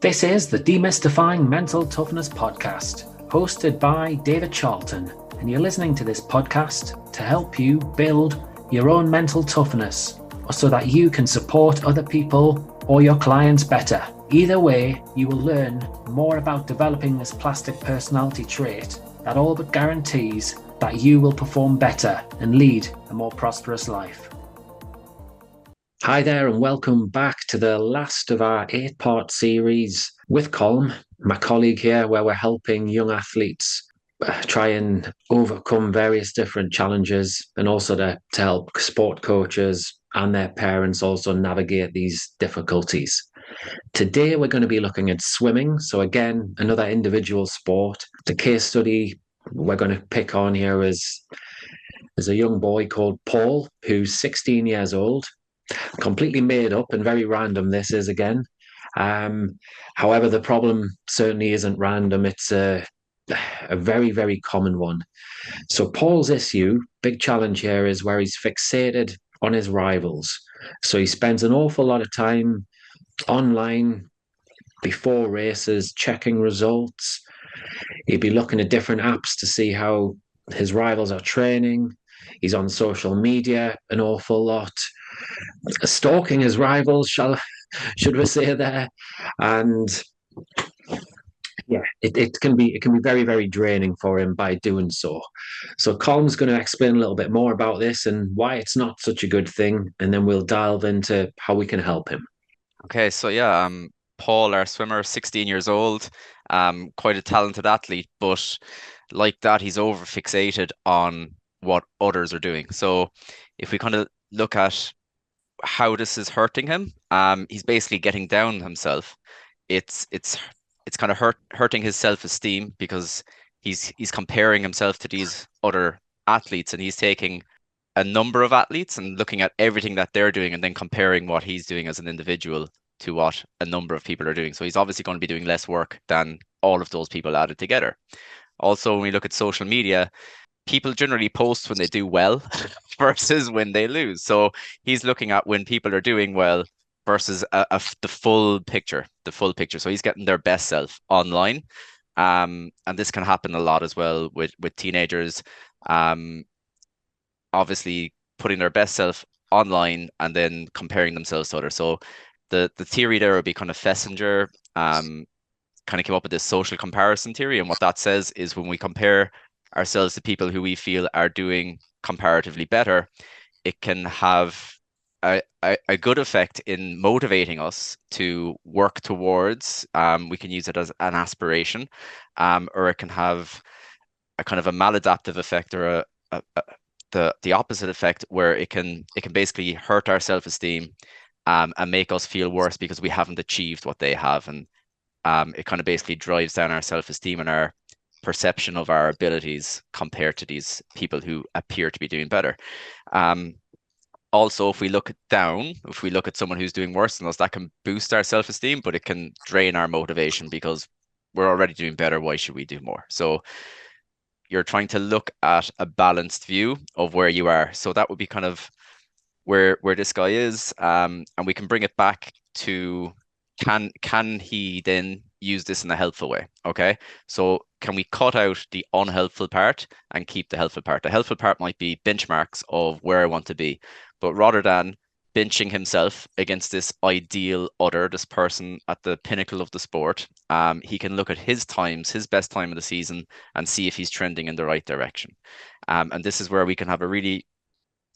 This is the Demystifying Mental Toughness podcast, hosted by David Charlton, and you're listening to this podcast to help you build your own mental toughness, so that you can support other people or your clients better. Either way, you will learn more about developing this plastic personality trait that all but guarantees that you will perform better and lead a more prosperous life. Hi there, and welcome back to the last of our 8-part series with Colm, my colleague here, where we're helping young athletes try and overcome various different challenges, and also to help sport coaches and their parents also navigate these difficulties. Today, we're going to be looking at swimming. So again, another individual sport. The case study we're going to pick on here is a young boy called Paul, who's 16 years old. Completely made up and very random this is again. However, the problem certainly isn't random. It's a very, very common one. So Paul's issue, big challenge here, is where he's fixated on his rivals. So he spends an awful lot of time online before races, checking results. He'd be looking at different apps to see how his rivals are training. He's on social media an awful lot, stalking his rivals, should we say there? And yeah, it can be very, very draining for him by doing so. So Colm's going to explain a little bit more about this and why it's not such a good thing, and then we'll delve into how we can help him. Okay, so yeah, Paul, our swimmer, 16 years old, quite a talented athlete, but like that, he's over fixated on what others are doing. So if we kind of look at how this is hurting him, he's basically getting down himself. It's kind of hurting his self-esteem because he's comparing himself to these other athletes, and he's taking a number of athletes and looking at everything that they're doing and then comparing what he's doing as an individual to what a number of people are doing. So he's obviously going to be doing less work than all of those people added together. Also, when we look at social media, people generally post when they do well versus when they lose. So he's looking at when people are doing well versus the full picture. So he's getting their best self online. And this can happen a lot as well with teenagers. Obviously putting their best self online and then comparing themselves to others. So the theory there would be kind of Fessinger, kind of came up with this social comparison theory. And what that says is when we compare ourselves to people who we feel are doing comparatively better, it can have a good effect in motivating us to work towards. We can use it as an aspiration, or it can have a kind of a maladaptive effect, or the opposite effect, where it can basically hurt our self-esteem, and make us feel worse because we haven't achieved what they have, and it kind of basically drives down our self-esteem and our perception of our abilities compared to these people who appear to be doing better. Also, if we look at someone who's doing worse than us, that can boost our self-esteem, but it can drain our motivation because we're already doing better. Why should we do more? So you're trying to look at a balanced view of where you are. So that would be kind of where this guy is, and we can bring it back to can he then use this in a helpful way? Okay, so can we cut out the unhelpful part and keep the helpful part? The helpful part might be benchmarks of where I want to be, but rather than benching himself against this ideal other, this person at the pinnacle of the sport, he can look at his times, his best time of the season, and see if he's trending in the right direction. And this is where we can have a really,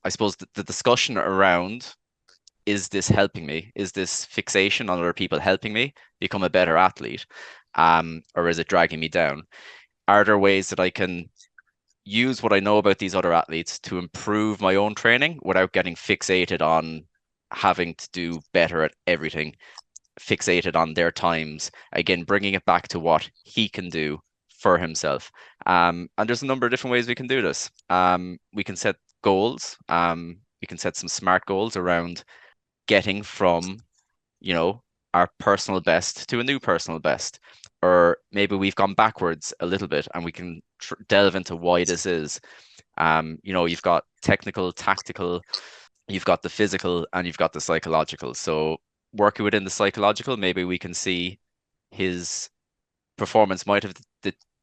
I suppose, the discussion around, is this helping me? Is this fixation on other people helping me become a better athlete? Or is it dragging me down? Are there ways that I can use what I know about these other athletes to improve my own training without getting fixated on having to do better at everything, fixated on their times? Again, bringing it back to what he can do for himself. And there's a number of different ways we can do this. We can set goals. We can set some SMART goals around getting from, our personal best to a new personal best. Or maybe we've gone backwards a little bit, and we can delve into why this is. You've got technical, tactical, you've got the physical, and you've got the psychological. So working within the psychological, maybe we can see his performance might have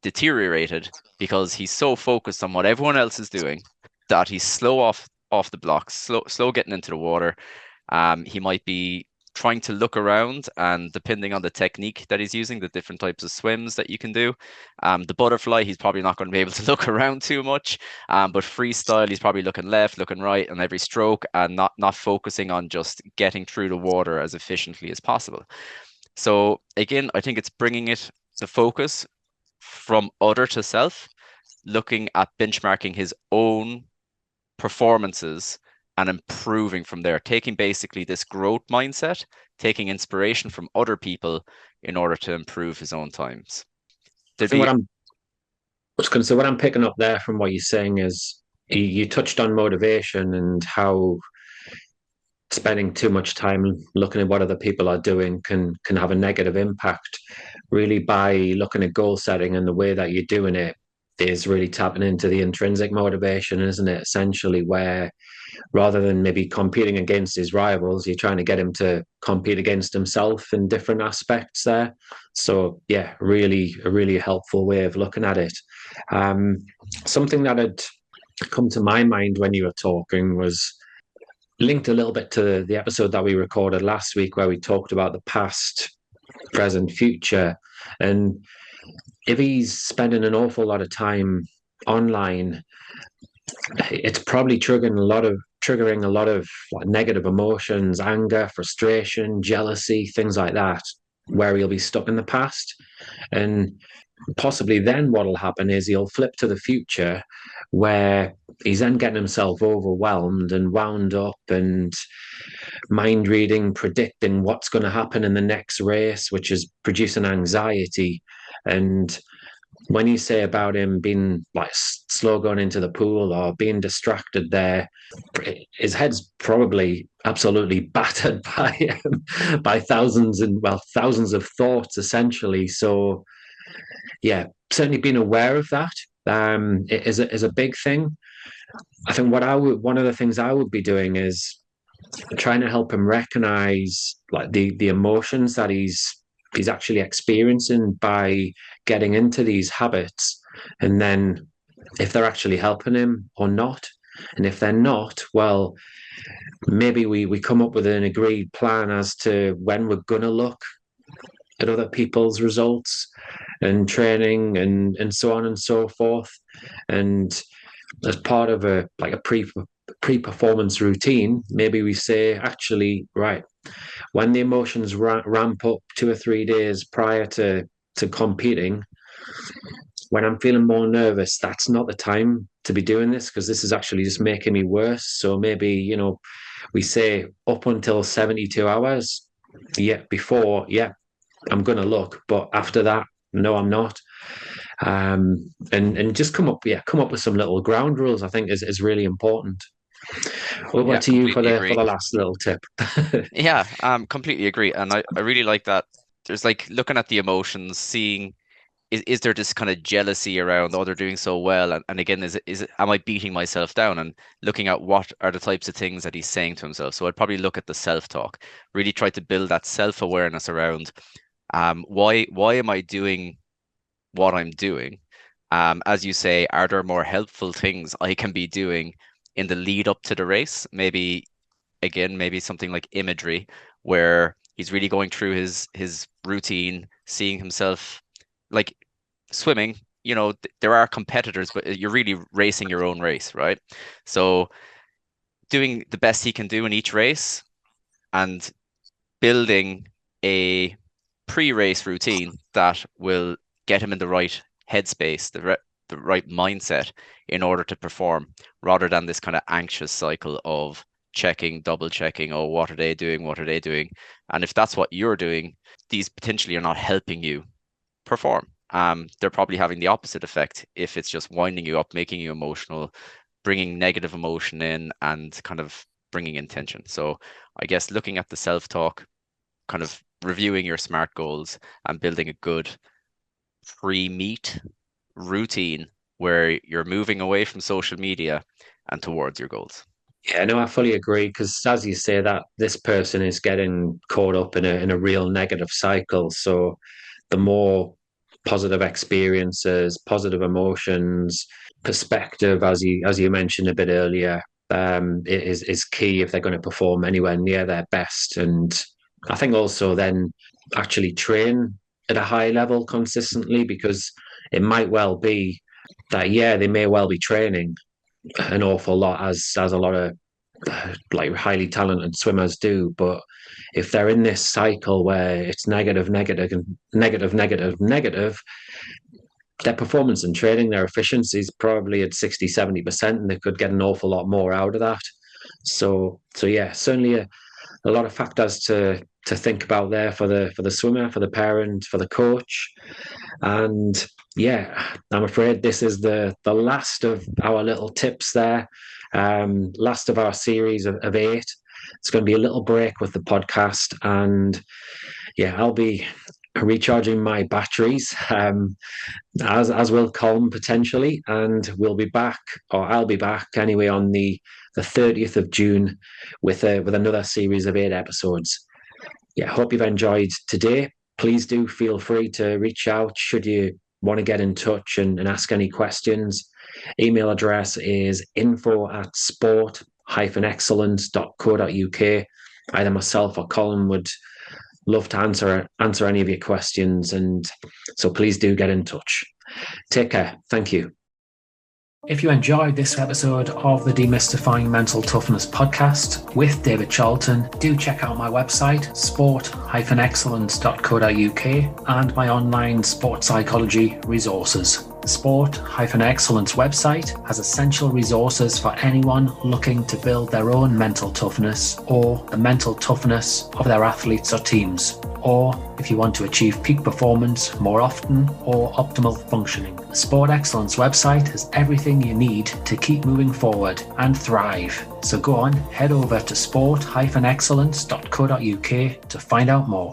deteriorated because he's so focused on what everyone else is doing that he's slow off the blocks, slow getting into the water. He might be trying to look around, and depending on the technique that he's using, the different types of swims that you can do. The butterfly, he's probably not going to be able to look around too much. But freestyle, he's probably looking left, looking right on every stroke, and not focusing on just getting through the water as efficiently as possible. So again, I think it's bringing the focus from other to self, looking at benchmarking his own performances and improving from there, taking basically this growth mindset, taking inspiration from other people in order to improve his own times. I There'd think be what I'm picking up there from what you're saying is you touched on motivation and how spending too much time looking at what other people are doing can have a negative impact. Really, by looking at goal setting and the way that you're doing it is really tapping into the intrinsic motivation, isn't it? Essentially, where rather than maybe competing against his rivals, you're trying to get him to compete against himself in different aspects there. So yeah, really a really helpful way of looking at it. Um, Something that had come to my mind when you were talking was linked a little bit to the episode that we recorded last week where we talked about the past, present, future. And if he's spending an awful lot of time online, it's probably triggering a lot of like negative emotions, anger, frustration, jealousy, things like that, where he'll be stuck in the past. And possibly then what'll happen is he'll flip to the future where he's then getting himself overwhelmed and wound up and mind reading, predicting what's going to happen in the next race, which is producing anxiety. And when you say about him being like slow going into the pool or being distracted there, his head's probably absolutely battered by thousands of thoughts essentially. So yeah, certainly being aware of that is a big thing. I think one of the things I would be doing is trying to help him recognize like the emotions that he's actually experiencing by getting into these habits, and then if they're actually helping him or not. And if they're not, well, maybe we come up with an agreed plan as to when we're going to look at other people's results and training and so on and so forth. And as part of a like a pre-performance routine, maybe we say, actually, right, when the emotions ramp up 2 or 3 days prior to competing, when I'm feeling more nervous, that's not the time to be doing this because this is actually just making me worse. So maybe, we say up until 72 hours, yeah, before, yeah, I'm going to look, but after that, no, I'm not. And just come up with some little ground rules. I think is really important. Over Yeah, to you for completely the agree. last little tip. Yeah, completely agree. And I really like that. There's like looking at the emotions, seeing is there this kind of jealousy around, oh, they're doing so well, and again, am I beating myself down, and looking at what are the types of things that he's saying to himself. So I'd probably look at the self-talk, really try to build that self-awareness around why am I doing what I'm doing? As you say, are there more helpful things I can be doing in the lead up to the race? Maybe again, maybe something like imagery where he's really going through his routine, seeing himself like swimming, there are competitors, but you're really racing your own race, right? So doing the best he can do in each race and building a pre-race routine that will get him in the right headspace, the right mindset in order to perform, rather than this kind of anxious cycle of checking, double checking, oh, what are they doing? What are they doing? And if that's what you're doing, these potentially are not helping you perform. They're probably having the opposite effect if it's just winding you up, making you emotional, bringing negative emotion in, and kind of bringing in tension. So I guess looking at the self-talk, kind of reviewing your SMART goals and building a good pre-meet routine where you're moving away from social media and towards your goals. Yeah, no, I fully agree because, as you say, that this person is getting caught up in a real negative cycle. So the more positive experiences, positive emotions, perspective, as you mentioned a bit earlier, is key if they're going to perform anywhere near their best. And I think also then actually train at a high level consistently, because it might well be that, yeah, they may well be training an awful lot, as a lot of like highly talented swimmers do, but if they're in this cycle where it's negative, their performance in training, their efficiency is probably at 60-70%, and they could get an awful lot more out of that. So yeah, certainly a lot of factors to think about there for the swimmer, for the parent, for the coach. And yeah, I'm afraid this is the last of our little tips there. Last of our series of 8. It's going to be a little break with the podcast, and yeah, I'll be recharging my batteries, as will Colm potentially, and we'll be back, or I'll be back anyway, on the 30th of June with another series of 8 episodes. Yeah, hope you've enjoyed today. Please do feel free to reach out should you want to get in touch and ask any questions. Email address is info@sport-excellence.co.uk. Either myself or Colin would love to answer any of your questions, and so please do get in touch. Take care. Thank you. If you enjoyed this episode of the Demystifying Mental Toughness podcast with David Charlton, do check out my website, sport-excellence.co.uk, and my online sport psychology resources. The Sport-Excellence website has essential resources for anyone looking to build their own mental toughness, or the mental toughness of their athletes or teams, or if you want to achieve peak performance more often or optimal functioning. The Sport Excellence website has everything you need to keep moving forward and thrive. So go on, head over to sport-excellence.co.uk to find out more.